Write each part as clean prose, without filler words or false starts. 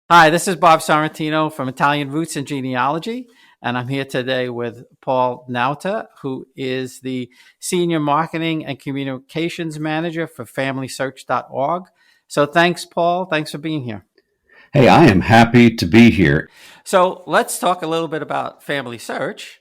Hi, this is Bob Sorrentino from Italian Roots and Genealogy, and I'm here today with Paul Nauta, who is the Senior Marketing and Communications Manager for FamilySearch.org. So thanks, Paul. Thanks for being here. Hey, I am happy to be here. So let's talk a little bit about Family Search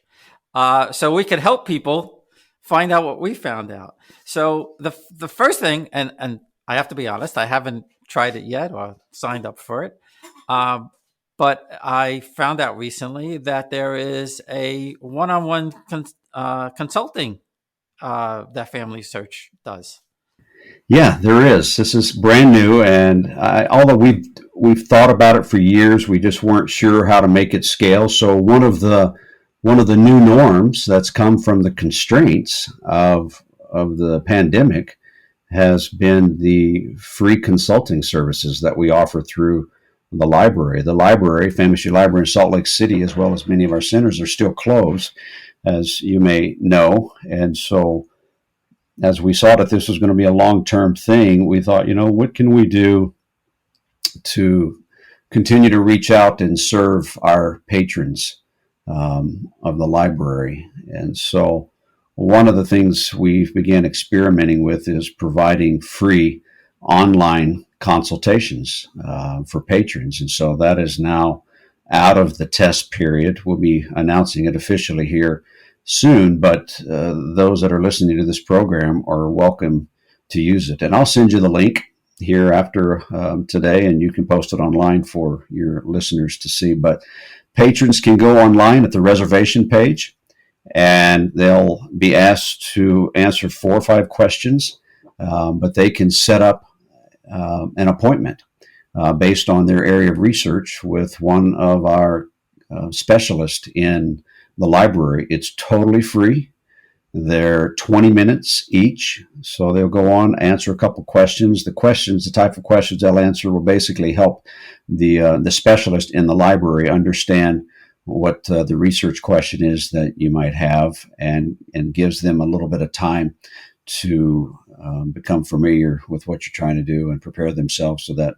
so we can help people find out what we found out. So the first thing, and I have to be honest, I haven't tried it yet or signed up for it. Um, but I found out recently that there is a one-on-one consulting that Family Search does. Yeah, there is. This is brand new, and although we've thought about it for years, we just weren't sure how to make it scale. So one of the new norms that's come from the constraints of the pandemic has been the free consulting services that we offer through the library. The library, Famous Library in Salt Lake City, as well as many of our centers, are still closed, as you may know, and so as we saw that this was going to be a long-term thing, we thought, what can we do to continue to reach out and serve our patrons of the library? And so one of the things we began experimenting with is providing free online consultations for patrons. And so that is now out of the test period. We'll be announcing it officially here soon, but those that are listening to this program are welcome to use it. And I'll send you the link here after today, and you can post it online for your listeners to see. But patrons can go online at the reservation page, and they'll be asked to answer 4 or 5 questions, but they can set up an appointment based on their area of research with one of our specialists in the library. It's totally free. They're 20 minutes each. So they'll go on, answer a couple questions. The type of questions they'll answer will basically help the specialist in the library understand what the research question is that you might have, and gives them a little bit of time to become familiar with what you're trying to do and prepare themselves, so that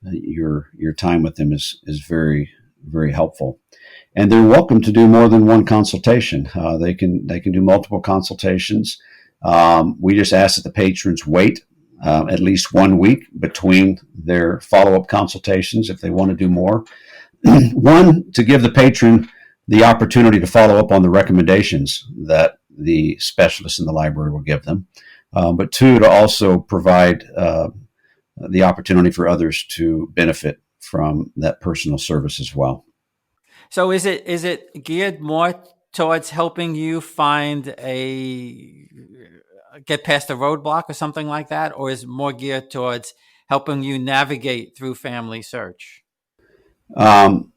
your time with them is very, very helpful. And they're welcome to do more than one consultation. They can do multiple consultations. We just ask that the patrons wait at least 1 week between their follow-up consultations if they want to do more. One, to give the patron the opportunity to follow up on the recommendations that the specialists in the library will give them. But 2, to also provide the opportunity for others to benefit from that personal service as well. So is it geared more towards helping you find a get past a roadblock or something like that, or is it more geared towards helping you navigate through Family Search? Um,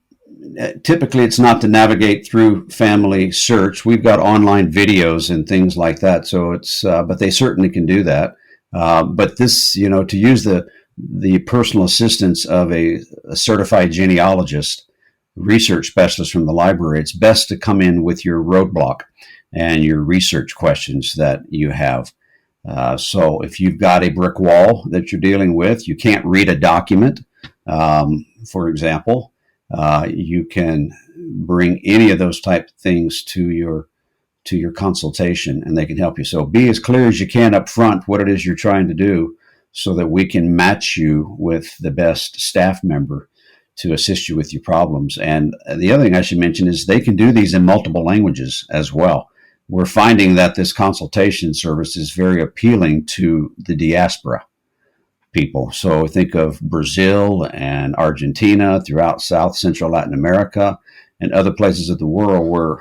Typically, it's not to navigate through Family Search. We've got online videos and things like that, so but they certainly can do that. But this, to use the personal assistance of a certified genealogist, research specialist from the library, it's best to come in with your roadblock and your research questions that you have. So if you've got a brick wall that you're dealing with, you can't read a document, for example, you can bring any of those type of things to your consultation, and they can help you. So be as clear as you can up front what it is you're trying to do, so that we can match you with the best staff member to assist you with your problems. And the other thing I should mention is they can do these in multiple languages as well. We're finding that this consultation service is very appealing to the diaspora people. So think of Brazil and Argentina, throughout South Central Latin America, and other places of the world where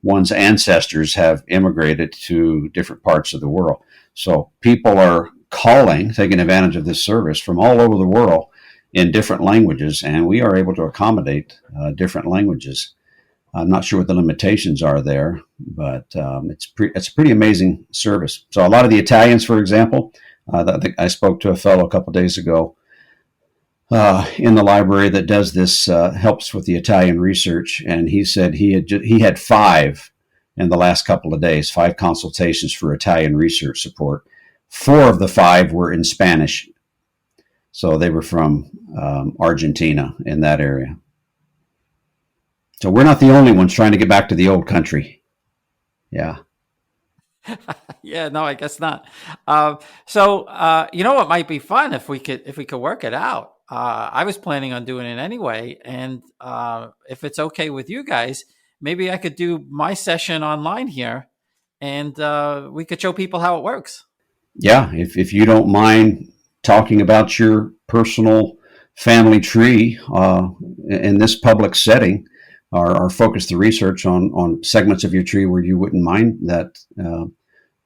one's ancestors have immigrated to different parts of the world. So people are taking advantage of this service from all over the world in different languages, and we are able to accommodate different languages. I'm not sure what the limitations are there, but it's a pretty amazing service. So a lot of the Italians, for example, I spoke to a fellow a couple of days ago in the library that does this, helps with the Italian research, and he said he had 5 in the last couple of days, 5 consultations for Italian research support. 4 of the 5 were in Spanish. So they were from Argentina in that area. So we're not the only ones trying to get back to the old country. Yeah. Yeah, no, I guess not. So you know what might be fun if we could work it out. I was planning on doing it anyway, and if it's okay with you guys, maybe I could do my session online here, and we could show people how it works. Yeah. If you don't mind talking about your personal family tree in this public setting, or focus the research on segments of your tree where you wouldn't mind that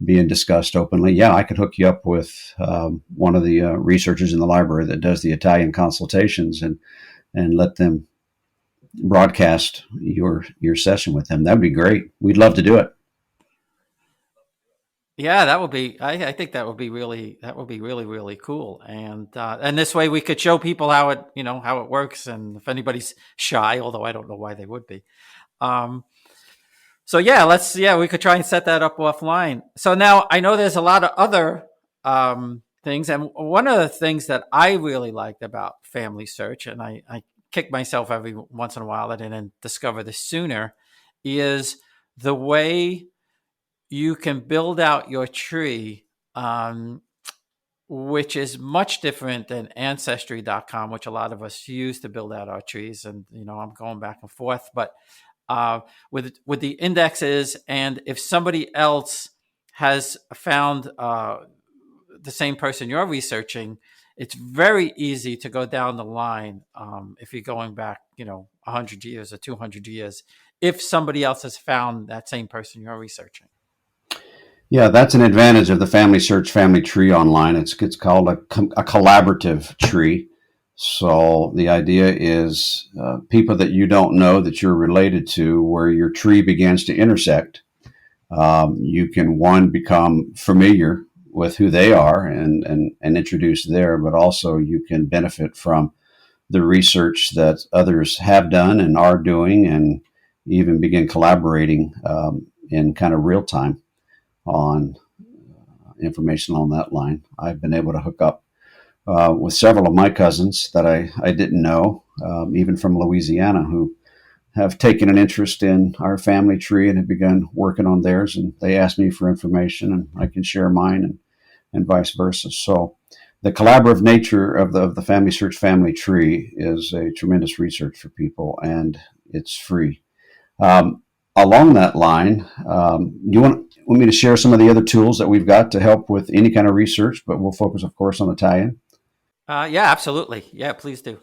being discussed openly, yeah, I could hook you up with one of the researchers in the library that does the Italian consultations, and let them broadcast your session with them. That'd be great. We'd love to do it. Yeah, that would be. I think that would be really cool. And this way we could show people how it works. And if anybody's shy, although I don't know why they would be. Um, so yeah, we could try and set that up offline. So now I know there's a lot of other things, and one of the things that I really liked about Family Search, and I kick myself every once in a while that I didn't discover this sooner, is the way you can build out your tree, which is much different than ancestry.com, which a lot of us use to build out our trees. And, I'm going back and forth, but with the indexes, and if somebody else has found the same person you're researching, it's very easy to go down the line if you're going back, 100 years or 200 years, if somebody else has found that same person you're researching. Yeah, that's an advantage of the Family Search family tree online. It's called a collaborative tree. So the idea is people that you don't know that you're related to, where your tree begins to intersect. You can, one, become familiar with who they are and introduce there, but also you can benefit from the research that others have done and are doing, and even begin collaborating in kind of real time on information on that line. I've been able to hook up with several of my cousins that I didn't know, even from Louisiana, who have taken an interest in our family tree and have begun working on theirs. And they ask me for information, and I can share mine, and vice versa. So the collaborative nature of the Family Search family tree is a tremendous research for people, and it's free. Along that line, you want me to share some of the other tools that we've got to help with any kind of research, but we'll focus, of course, on Italian? Yeah, absolutely. Yeah, please do.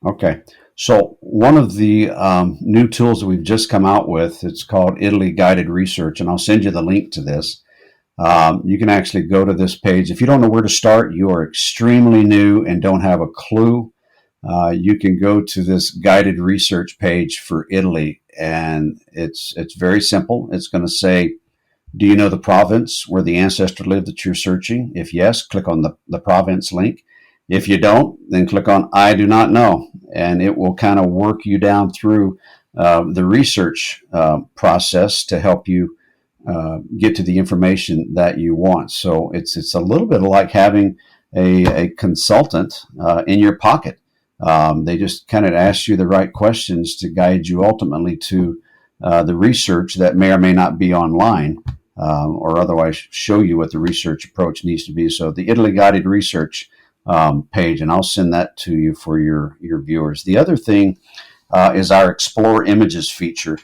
Okay. So one of the new tools that we've just come out with, it's called Italy Guided Research, and I'll send you the link to this. You can actually go to this page. If you don't know where to start, you are extremely new and don't have a clue, you can go to this guided research page for Italy, and it's very simple. It's going to say, do you know the province where the ancestor lived that you're searching? If yes, click on the province link. If you don't, then click on I do not know, and it will kind of work you down through the research process to help you get to the information that you want. So it's a little bit like having a consultant in your pocket. They just kind of ask you the right questions to guide you ultimately to the research that may or may not be online, or otherwise show you what the research approach needs to be. So the Italy Guided Research page, and I'll send that to you for your viewers. The other thing is our Explore Images feature.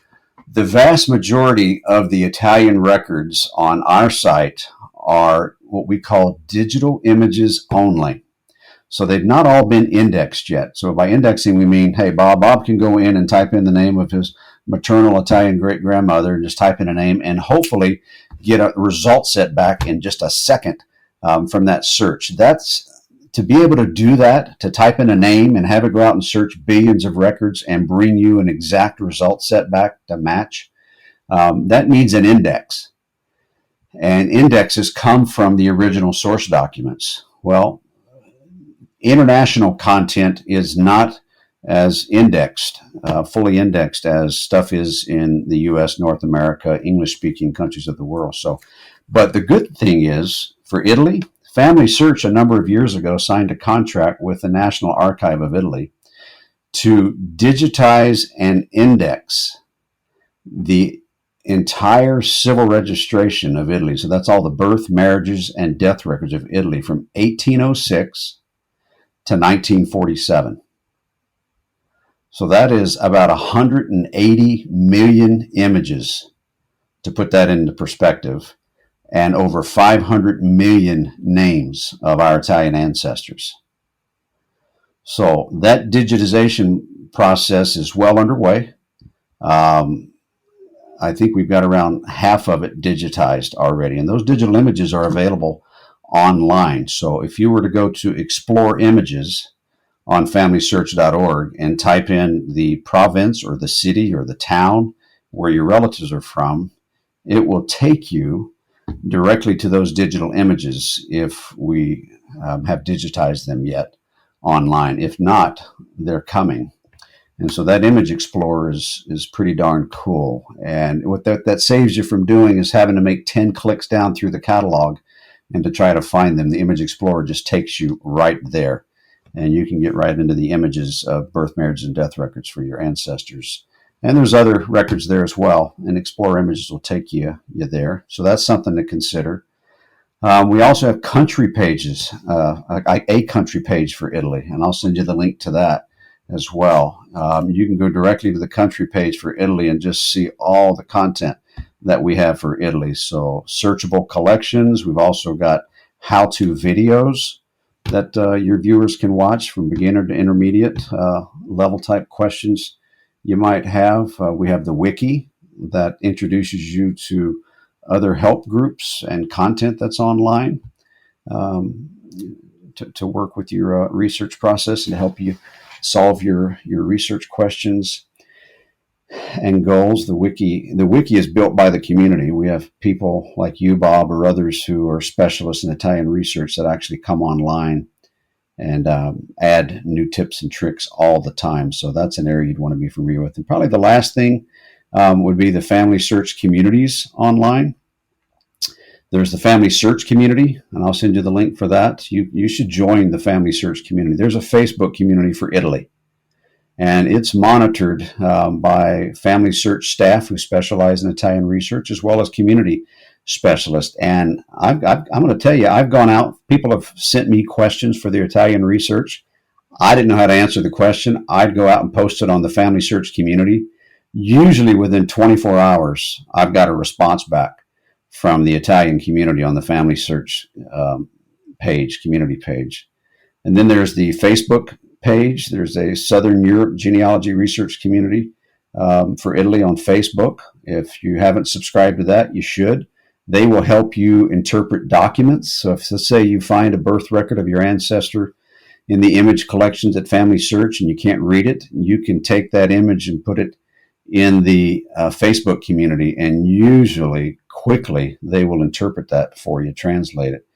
The vast majority of the Italian records on our site are what we call digital images only. So they've not all been indexed yet. So by indexing, we mean, hey, Bob can go in and type in the name of his maternal Italian great-grandmother and just type in a name and hopefully get a result set back in just a second from that search. That's to be able to do that, to type in a name and have it go out and search billions of records and bring you an exact result set back to match. That needs an index. And indexes come from the original source documents. Well, international content is not as indexed, fully indexed as stuff is in the U.S., North America, English-speaking countries of the world. So, but the good thing is, for Italy, Family Search, a number of years ago, signed a contract with the National Archive of Italy to digitize and index the entire civil registration of Italy. So that's all the birth, marriages, and death records of Italy from 1806 to 1947. So that is about 180 million images, to put that into perspective, and over 500 million names of our Italian ancestors. So that digitization process is well underway. I think we've got around half of it digitized already, and those digital images are available online. So if you were to go to Explore Images on familysearch.org and type in the province or the city or the town where your relatives are from, it will take you directly to those digital images if we have digitized them yet online. If not, they're coming. And so that image explorer is pretty darn cool. And what that saves you from doing is having to make 10 clicks down through the catalog and to try to find them. The image explorer just takes you right there. And you can get right into the images of birth, marriages, and death records for your ancestors. And there's other records there as well. And Explorer Images will take you there. So that's something to consider. We also have country pages, a country page for Italy. And I'll send you the link to that as well. You can go directly to the country page for Italy and just see all the content that we have for Italy. So searchable collections. We've also got how-to videos that your viewers can watch, from beginner to intermediate level type questions you might have. We have the wiki that introduces you to other help groups and content that's online to work with your research process and help you solve your research questions and goals. The wiki is built by the community. We have people like you, Bob, or others who are specialists in Italian research that actually come online and add new tips and tricks all the time. So that's an area you'd want to be familiar with. And probably the last thing would be the Family Search communities online. There's the Family Search community, and I'll send you the link for that. You should join the Family Search community. There's a Facebook community for Italy, and it's monitored by Family Search staff who specialize in Italian research, as well as community specialists. And I'm going to tell you, I've gone out, people have sent me questions for their Italian research. I didn't know how to answer the question. I'd go out and post it on the Family Search community. Usually within 24 hours, I've got a response back from the Italian community on the Family Search community page. And then there's the Facebook page. There's a Southern Europe genealogy research community for Italy on Facebook. If you haven't subscribed to that, you should. They will help you interpret documents. So if, let's say, you find a birth record of your ancestor in the image collections at Family Search and you can't read it, you can take that image and put it in the Facebook community, and usually quickly they will interpret that for you, translate it.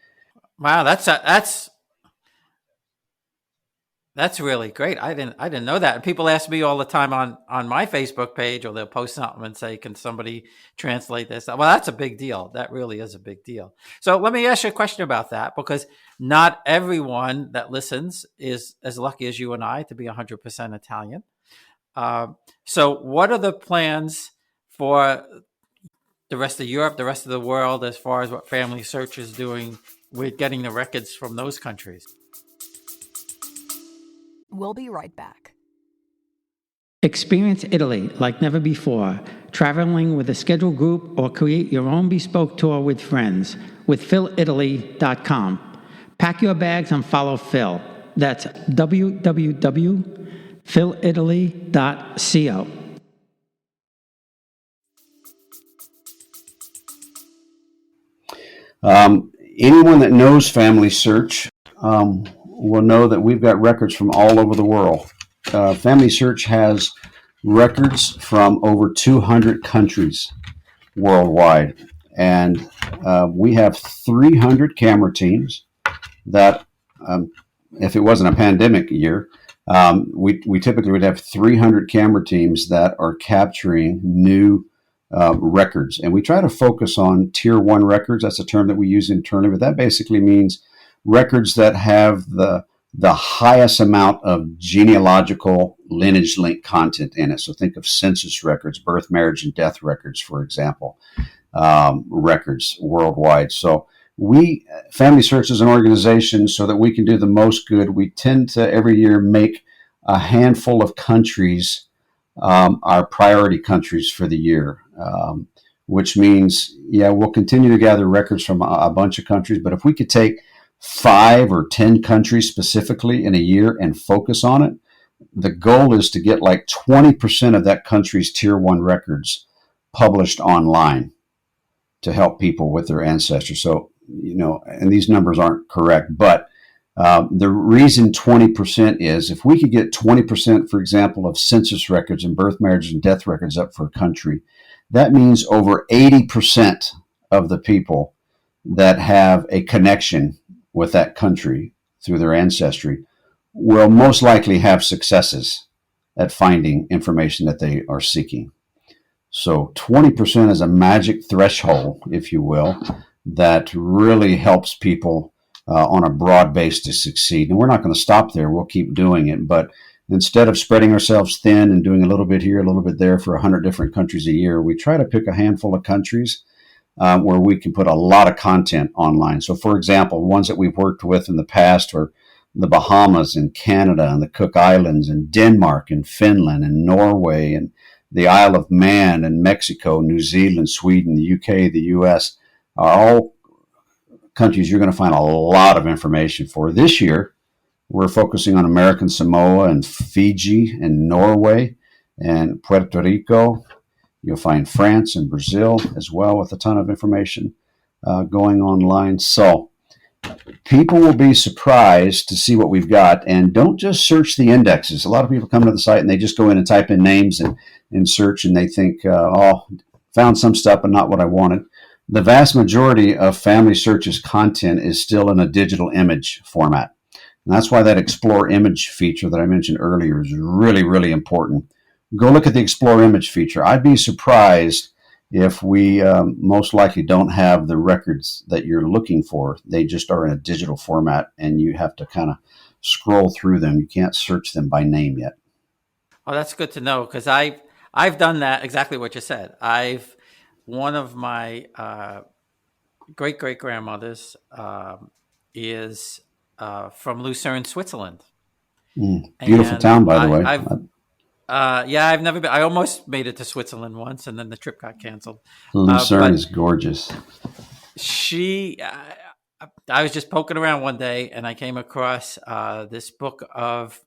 Wow, that's really great. I didn't know that. And people ask me all the time on my Facebook page, or they'll post something and say, "Can somebody translate this?" Well, that's a big deal. That really is a big deal. So let me ask you a question about that, because not everyone that listens is as lucky as you and I to be 100% Italian. So what are the plans for the rest of Europe, the rest of the world, as far as what Family Search is doing with getting the records from those countries? We'll be right back. Experience Italy like never before, traveling with a scheduled group or create your own bespoke tour with friends with philitaly.com. Pack your bags and follow Phil. That's www.philitaly.co. Anyone that knows Family Search will know that we've got records from all over the world. Family Search has records from over 200 countries worldwide. And we have 300 camera teams that, if it wasn't a pandemic year, we typically would have 300 camera teams that are capturing new records. And we try to focus on tier 1 records. That's a term that we use internally, but that basically means records that have the highest amount of genealogical lineage link content in it. So think of census records, birth, marriage, and death records, for example, records worldwide. So we, Family Search as an organization, so that we can do the most good, we tend to every year make a handful of countries our priority countries for the year, which means, we'll continue to gather records from a bunch of countries, but if we could take 5 or 10 countries specifically in a year and focus on it, the goal is to get like 20% of that country's tier 1 records published online to help people with their ancestors. So, and these numbers aren't correct, but the reason 20% is if we could get 20%, for example, of census records and birth, marriage, and death records up for a country, that means over 80% of the people that have a connection with that country through their ancestry will most likely have successes at finding information that they are seeking. So 20% is a magic threshold, if you will, that really helps people on a broad base to succeed. And we're not going to stop there. We'll keep doing it. But instead of spreading ourselves thin and doing a little bit here, a little bit there for 100 different countries a year, we try to pick a handful of countries where we can put a lot of content online. So, for example, ones that we've worked with in the past are the Bahamas and Canada and the Cook Islands and Denmark and Finland and Norway and the Isle of Man and Mexico, New Zealand, Sweden, the UK, the US, are all countries you're going to find a lot of information for. This year, we're focusing on American Samoa and Fiji and Norway and Puerto Rico. You'll find France and Brazil as well with a ton of information going online. So people will be surprised to see what we've got. And don't just search the indexes. A lot of people come to the site and they just go in and type in names and search, and they think, found some stuff but not what I wanted. The vast majority of Family Search's content is still in a digital image format. And that's why that Explore Image feature that I mentioned earlier is really, really important. Go look at the Explore Image feature. I'd be surprised if we most likely don't have the records that you're looking for. They just are in a digital format, and you have to kind of scroll through them. You can't search them by name yet. Oh, that's good to know, because I've done that, exactly what you said. One of my great-great-grandmothers is from Lucerne, Switzerland. Beautiful town, by the way. I've never been. I almost made it to Switzerland once, and then the trip got canceled. Lucerne is gorgeous. I was just poking around one day, and I came across this book of,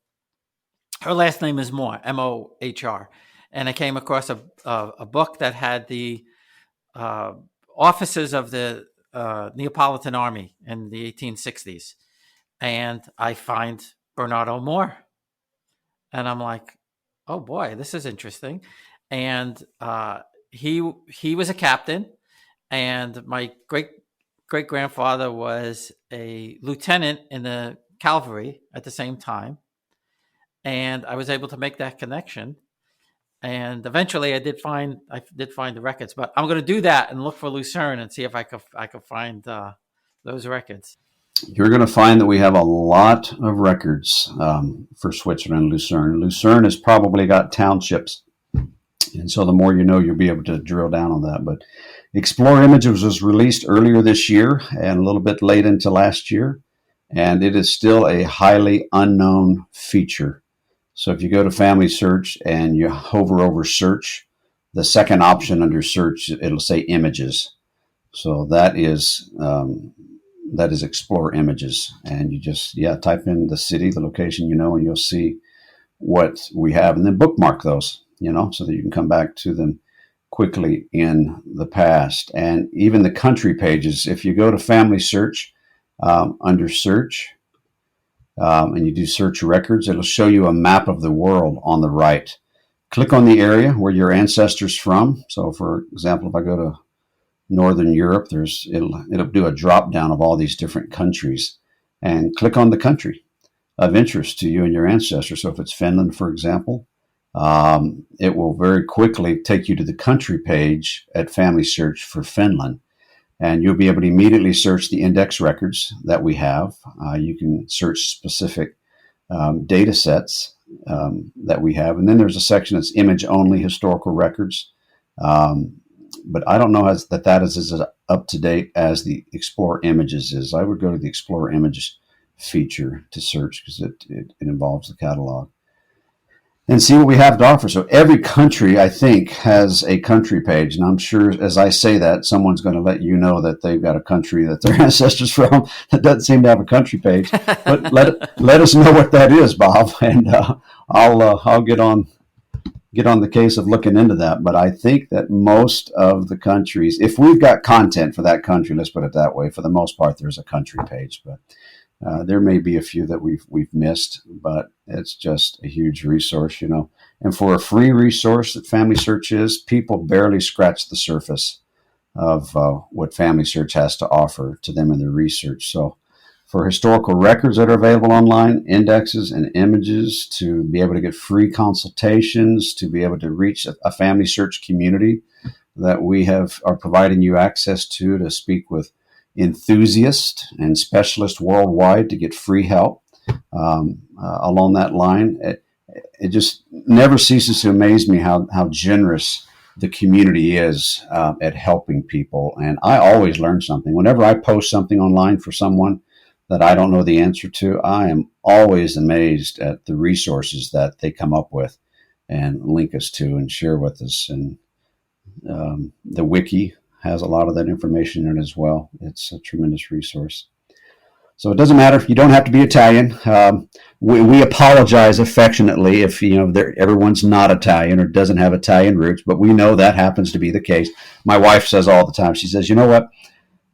her last name is Mohr, M-O-H-R, and I came across a book that had the officers of the Neapolitan Army in the 1860s, and I find Bernardo Mohr, and I'm like, oh boy, this is interesting. And he was a captain, and my great grandfather was a lieutenant in the cavalry at the same time, and I was able to make that connection. And eventually, I did find the records, but I'm going to do that and look for Lucerne and see if I could find those records. You're going to find that we have a lot of records for Switzerland and Lucerne. Lucerne has probably got townships, and so the more you know, you'll be able to drill down on that. But Explore Images was released earlier this year and a little bit late into last year, and it is still a highly unknown feature. So if you go to Family Search and you hover over Search, the second option under Search, it'll say Images. So that is Explore Images. And you just, type in the city, the location, and you'll see what we have. And then bookmark those, so that you can come back to them quickly in the past. And even the country pages, if you go to Family Search, under Search, and you do search records, it'll show you a map of the world on the right. Click on the area where your ancestors from. So, for example, if I go to Northern Europe, it'll do a drop down of all these different countries, and click on the country of interest to you and your ancestors. So, if it's Finland, for example, it will very quickly take you to the country page at Family Search for Finland. And you'll be able to immediately search the index records that we have. You can search specific data sets that we have. And then there's a section that's image only historical records. But I don't know that is as up to date as the Explore Images is. I would go to the Explore Images feature to search because it involves the catalog and see what we have to offer. So every country, I think, has a country page. And I'm sure as I say that, someone's going to let you know that they've got a country that their ancestors from that doesn't seem to have a country page. But let us know what that is, Bob, and I'll get on the case of looking into that. But I think that most of the countries, if we've got content for that country, let's put it that way, for the most part, there's a country page. But there may be a few that we've missed, but it's just a huge resource, And for a free resource that Family Search is, people barely scratch the surface of what Family Search has to offer to them in their research. So for historical records that are available online, indexes and images, to be able to get free consultations, to be able to reach a Family Search community that we are providing you access to speak with enthusiasts and specialists worldwide to get free help along that line. It just never ceases to amaze me how generous the community is at helping people. And I always learn something. Whenever I post something online for someone that I don't know the answer to, I am always amazed at the resources that they come up with and link us to and share with us. And the wiki has a lot of that information in it as well. It's a tremendous resource. So it doesn't matter. You don't have to be Italian. We apologize affectionately if everyone's not Italian or doesn't have Italian roots, but we know that happens to be the case. My wife says all the time, she says, you know what?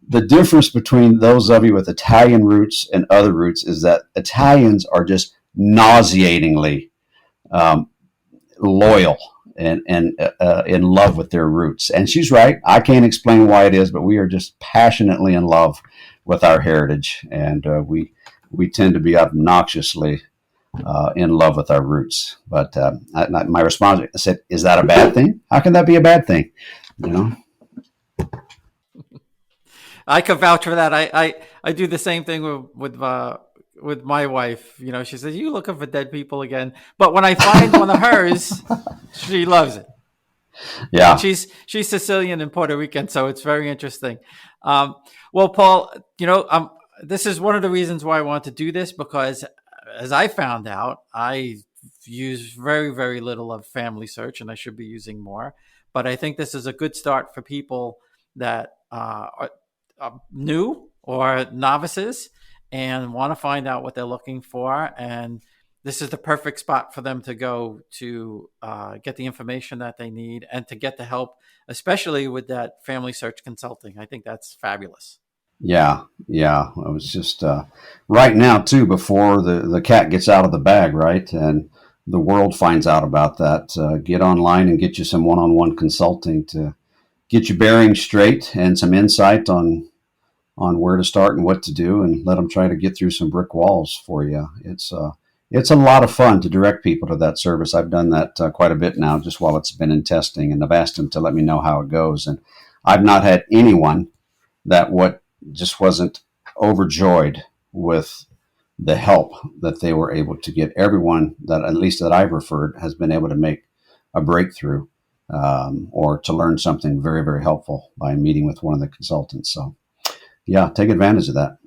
The difference between those of you with Italian roots and other roots is that Italians are just nauseatingly loyal and in love with their roots. And she's right. I can't explain why it is, but we are just passionately in love with our heritage. And we tend to be obnoxiously in love with our roots. But my response, I said, is that a bad thing? How can that be a bad thing? I could vouch for that. I do the same thing with my wife. She says, "You looking for dead people again?" But when I find one of hers, she loves it. Yeah, she's Sicilian and Puerto Rican, so it's very interesting. Well, Paul, this is one of the reasons why I want to do this, because as I found out, I use very, very little of Family Search, and I should be using more. But I think this is a good start for people that are new or novices and want to find out what they're looking for. And this is the perfect spot for them to go to get the information that they need and to get the help, especially with that Family Search consulting. I think that's fabulous. Yeah. It was just right now, too, before the cat gets out of the bag, right? And the world finds out about that. Get online and get you some one-on-one consulting to get your bearings straight and some insight on where to start and what to do, and let them try to get through some brick walls for you. It's a lot of fun to direct people to that service. I've done that quite a bit now, just while it's been in testing, and I've asked them to let me know how it goes. And I've not had anyone that just wasn't overjoyed with the help that they were able to get. Everyone that, at least that I've referred, has been able to make a breakthrough or to learn something very, very helpful by meeting with one of the consultants. So yeah, take advantage of that.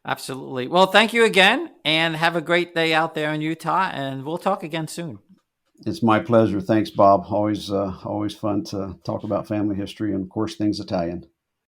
Absolutely. Well, thank you again, and have a great day out there in Utah, and we'll talk again soon. It's my pleasure. Thanks, Bob. Always fun to talk about family history and, of course, things Italian.